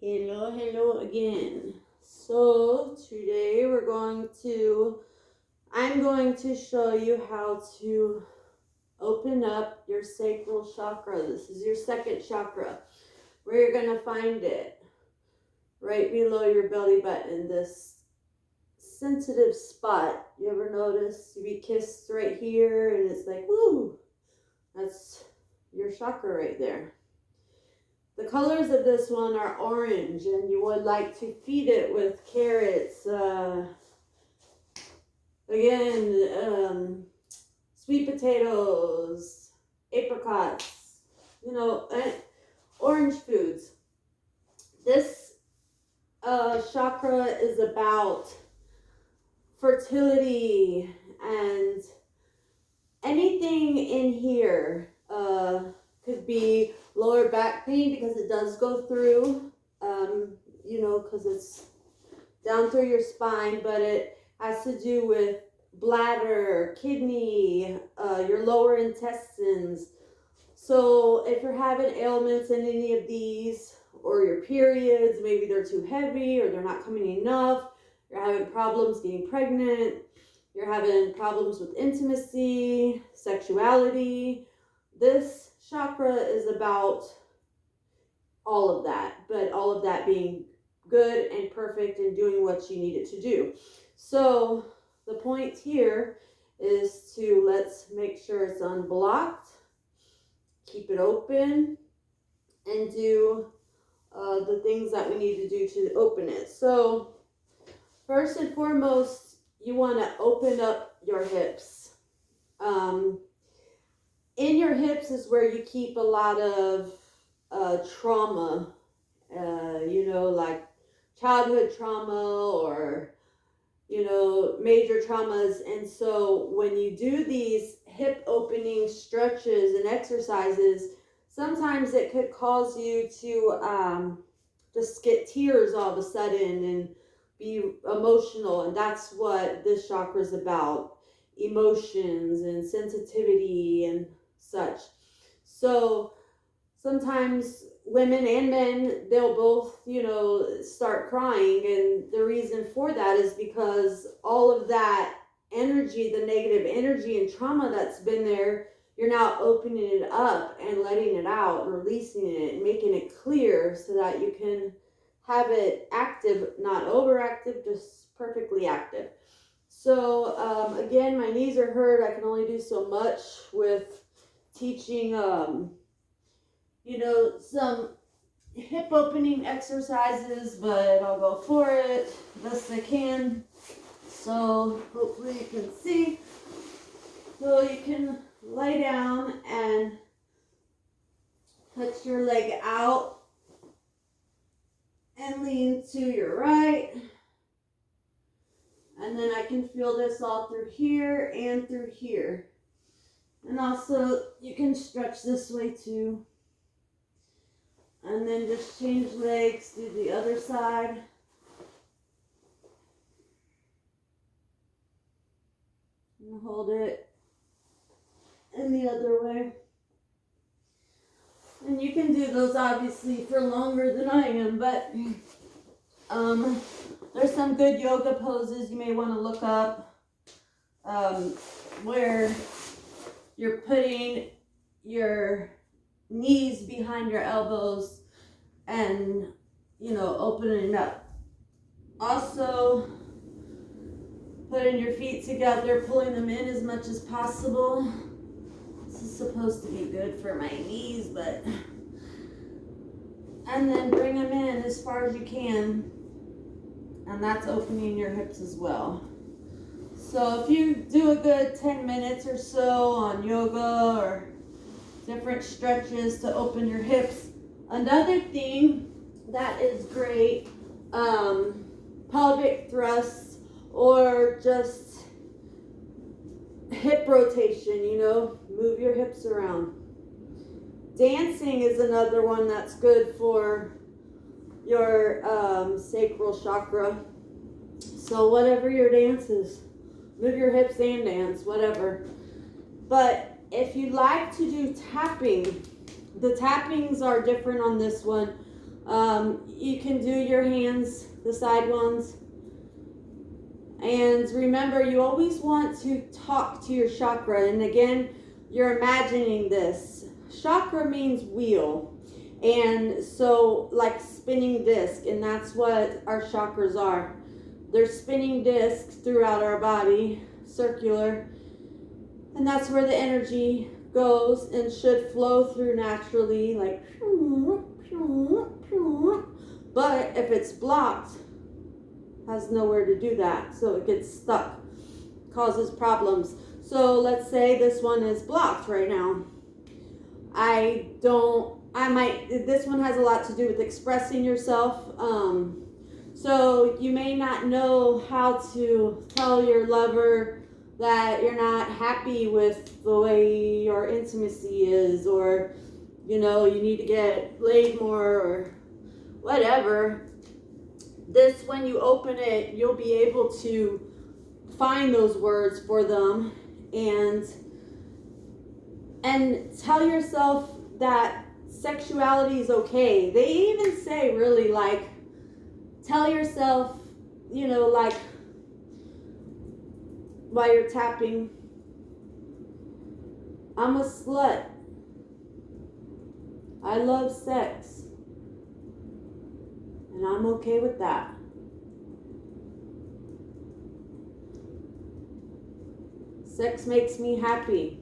Hello again. So today I'm going to show you how to open up your sacral chakra. This is your second chakra, where you're going to find it right below your belly button, this sensitive spot. You ever notice you be kissed right here and it's like, woo, that's your chakra right there. The colors of this one are orange, and you would like to feed it with carrots, sweet potatoes, apricots, orange foods. This chakra is about fertility, and anything in here could be lower back pain, because it does go through, because it's down through your spine, but it has to do with bladder, kidney, your lower intestines. So if you're having ailments in any of these, or your periods, maybe they're too heavy or they're not coming enough, you're having problems getting pregnant, you're having problems with intimacy, sexuality, this chakra is about all of that, but all of that being good and perfect and doing what you need it to do. So the point here is to let's make sure it's unblocked, keep it open, and do the things that we need to do to open it. So first and foremost, you want to open up your hips. In your hips is where you keep a lot of trauma, like childhood trauma or, major traumas. And so when you do these hip opening stretches and exercises, sometimes it could cause you to just get tears all of a sudden and be emotional. And that's what this chakra is about, emotions and sensitivity and such. So sometimes women and men, they'll both, start crying. And the reason for that is because all of that energy, the negative energy and trauma that's been there, you're now opening it up and letting it out and releasing it and making it clear so that you can have it active, not overactive, just perfectly active. So again, my knees are hurt. I can only do so much with teaching, some hip opening exercises, but I'll go for it best I can. So hopefully you can see. So you can lay down and put your leg out and lean to your right. And then I can feel this all through here and through here. And also you can stretch this way too. And then just change legs, do the other side. And hold it in the other way. And you can do those obviously for longer than I am, but there's some good yoga poses you may want to look up, where you're putting your knees behind your elbows and, opening up. Also, putting your feet together, pulling them in as much as possible. This is supposed to be good for my knees, but... And then bring them in as far as you can. And that's opening your hips as well. So if you do a good 10 minutes or so on yoga or different stretches to open your hips. Another thing that is great, pelvic thrusts or just hip rotation, move your hips around. Dancing is another one that's good for your sacral chakra. So whatever your dance is, move your hips and dance, whatever. But if you like to do tapping, the tappings are different on this one. You can do your hands, the side ones. And remember, you always want to talk to your chakra. And again, you're imagining this. Chakra means wheel. And so, like spinning disc, and that's what our chakras are. They're spinning discs throughout our body, circular. And that's where the energy goes and should flow through naturally, like. But if it's blocked, has nowhere to do that, so it gets stuck, causes problems. So let's say this one is blocked right now. This one has a lot to do with expressing yourself. So you may not know how to tell your lover that you're not happy with the way your intimacy is, or you need to get laid more, or whatever. This, when you open it, you'll be able to find those words for them and tell yourself that sexuality is okay. They even say, really, like, tell yourself, like, while you're tapping, I'm a slut. I love sex. And I'm okay with that. Sex makes me happy.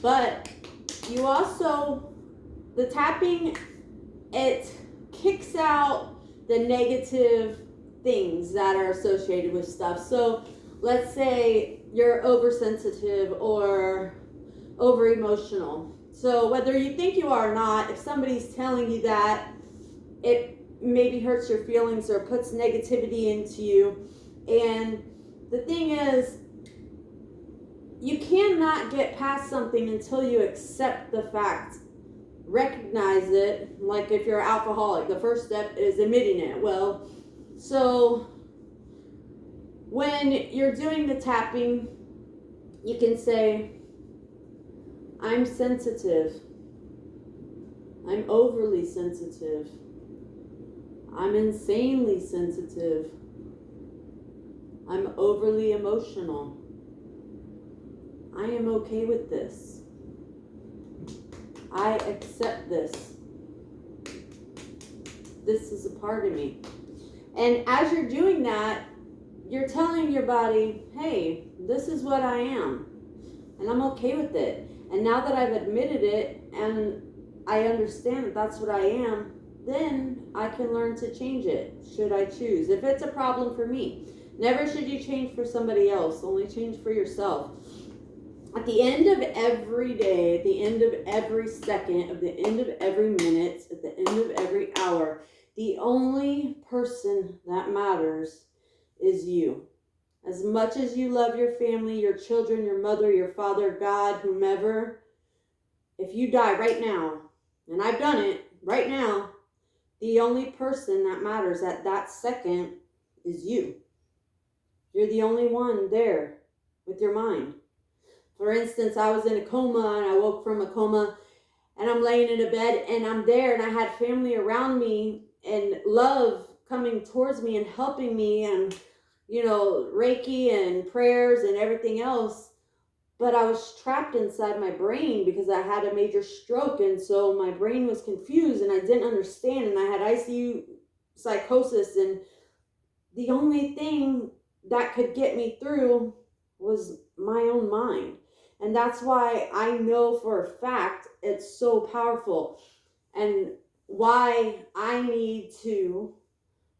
But you also, the tapping, it kicks out the negative things that are associated with stuff. So let's say you're oversensitive or over emotional. So whether you think you are or not, if somebody's telling you that, it maybe hurts your feelings or puts negativity into you. And the thing is, you cannot get past something until you accept the fact, recognize it. Like if you're an alcoholic, the first step is admitting it. Well, so when you're doing the tapping, you can say, I'm sensitive. I'm overly sensitive. I'm insanely sensitive. I'm overly emotional. I am okay with this. I accept this. This is a part of me. And as you're doing that, you're telling your body, hey, this is what I am. And I'm okay with it. And now that I've admitted it and I understand that that's what I am, then I can learn to change it, should I choose. If it's a problem for me, never should you change for somebody else, only change for yourself. At the end of every day, at the end of every second, at the end of every minute, at the end of every hour, the only person that matters is you. As much as you love your family, your children, your mother, your father, God, whomever, if you die right now, and I've done it right now, the only person that matters at that second is you. You're the only one there with your mind. For instance, I was in a coma and I woke from a coma and I'm laying in a bed and I'm there and I had family around me and love coming towards me and helping me and, Reiki and prayers and everything else. But I was trapped inside my brain because I had a major stroke, and so my brain was confused and I didn't understand, and I had ICU psychosis, and the only thing that could get me through was my own mind. And that's why I know for a fact it's so powerful, and why I need to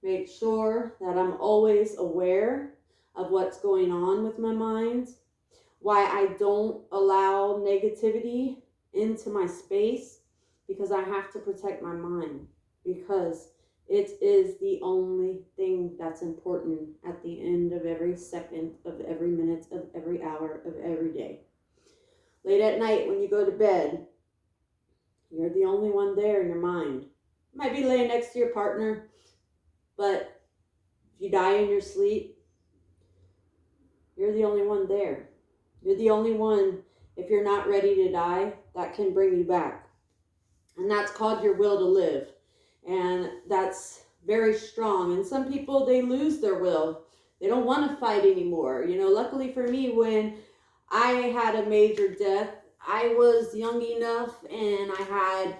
make sure that I'm always aware of what's going on with my mind, why I don't allow negativity into my space, because I have to protect my mind, because it is the only thing that's important at the end of every second, of every minute, of every hour, of every day. Late at night when you go to bed, you're the only one there in your mind. You might be laying next to your partner, but if you die in your sleep, you're the only one there. You're the only one if you're not ready to die, that can bring you back. And that's called your will to live. And that's very strong. And some people, they lose their will. They don't want to fight anymore. You know, luckily for me, when I had a major death, I was young enough and I had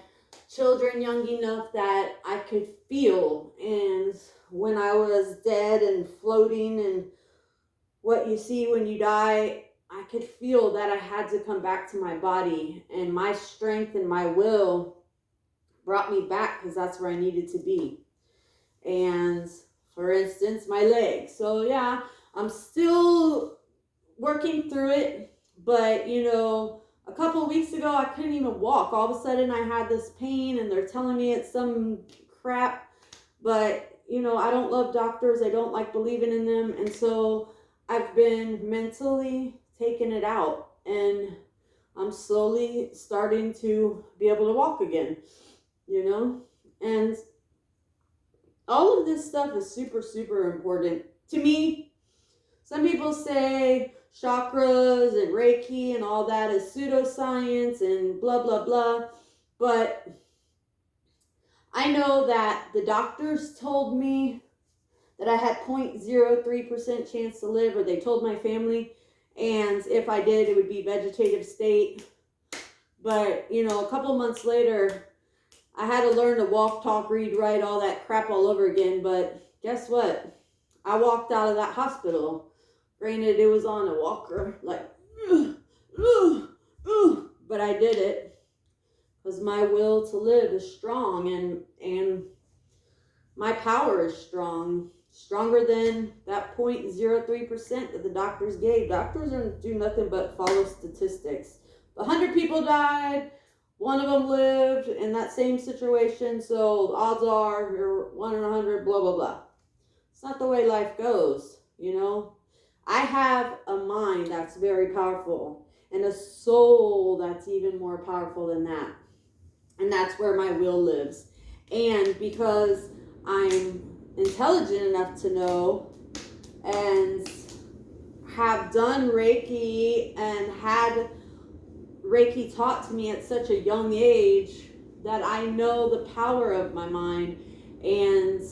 children young enough that I could feel. And when I was dead and floating and what you see when you die, I could feel that I had to come back to my body, and my strength and my will brought me back because that's where I needed to be. And for instance, my legs. So yeah, I'm still working through it, but you know, a couple of weeks ago I couldn't even walk. All of a sudden I had this pain and they're telling me it's some crap, but you know, I don't love doctors. I don't like believing in them, and so I've been mentally taking it out, and I'm slowly starting to be able to walk again, you know? And all of this stuff is super, super important to me. Some people say chakras and Reiki and all that is pseudoscience and blah, blah, blah. But I know that the doctors told me that I had 0.03% chance to live, or they told my family, and if I did, it would be vegetative state. But, you know, a couple months later, I had to learn to walk, talk, read, write, all that crap all over again. But guess what? I walked out of that hospital. Granted, it was on a walker, like, but I did it because my will to live is strong, and my power is strong. Stronger than that 0.03% that the doctors gave. Doctors don't do nothing but follow statistics. 100 people died, one of them lived in that same situation, so the odds are you're 1 in 100, blah, blah, blah. It's not the way life goes, you know? I have a mind that's very powerful and a soul that's even more powerful than that. And that's where my will lives. And because I'm intelligent enough to know and have done Reiki and had Reiki taught to me at such a young age, that I know the power of my mind, and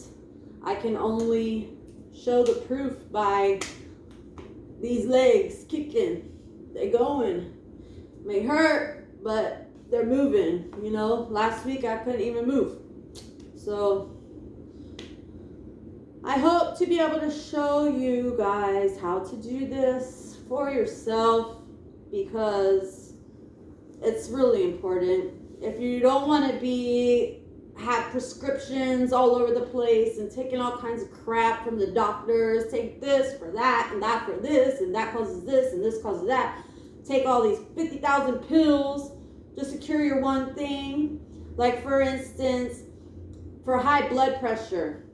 I can only show the proof by these legs kicking. They're going. May hurt, but they're moving. You know, last week I couldn't even move. So I hope to be able to show you guys how to do this for yourself, because it's really important. If you don't want to have prescriptions all over the place and taking all kinds of crap from the doctors, take this for that and that for this, and that causes this and this causes that, take all these 50,000 pills just to cure your one thing. Like for instance, for high blood pressure,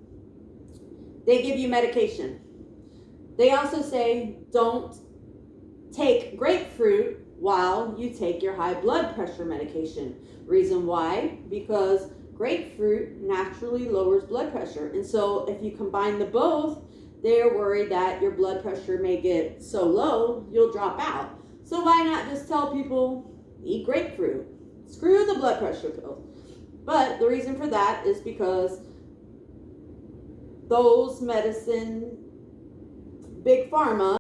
they give you medication. They also say don't take grapefruit while you take your high blood pressure medication. Reason why? Because grapefruit naturally lowers blood pressure. And so if you combine the both, they're worried that your blood pressure may get so low, you'll drop out. So why not just tell people, eat grapefruit? Screw the blood pressure pills. But the reason for that is because those medicine, big pharma,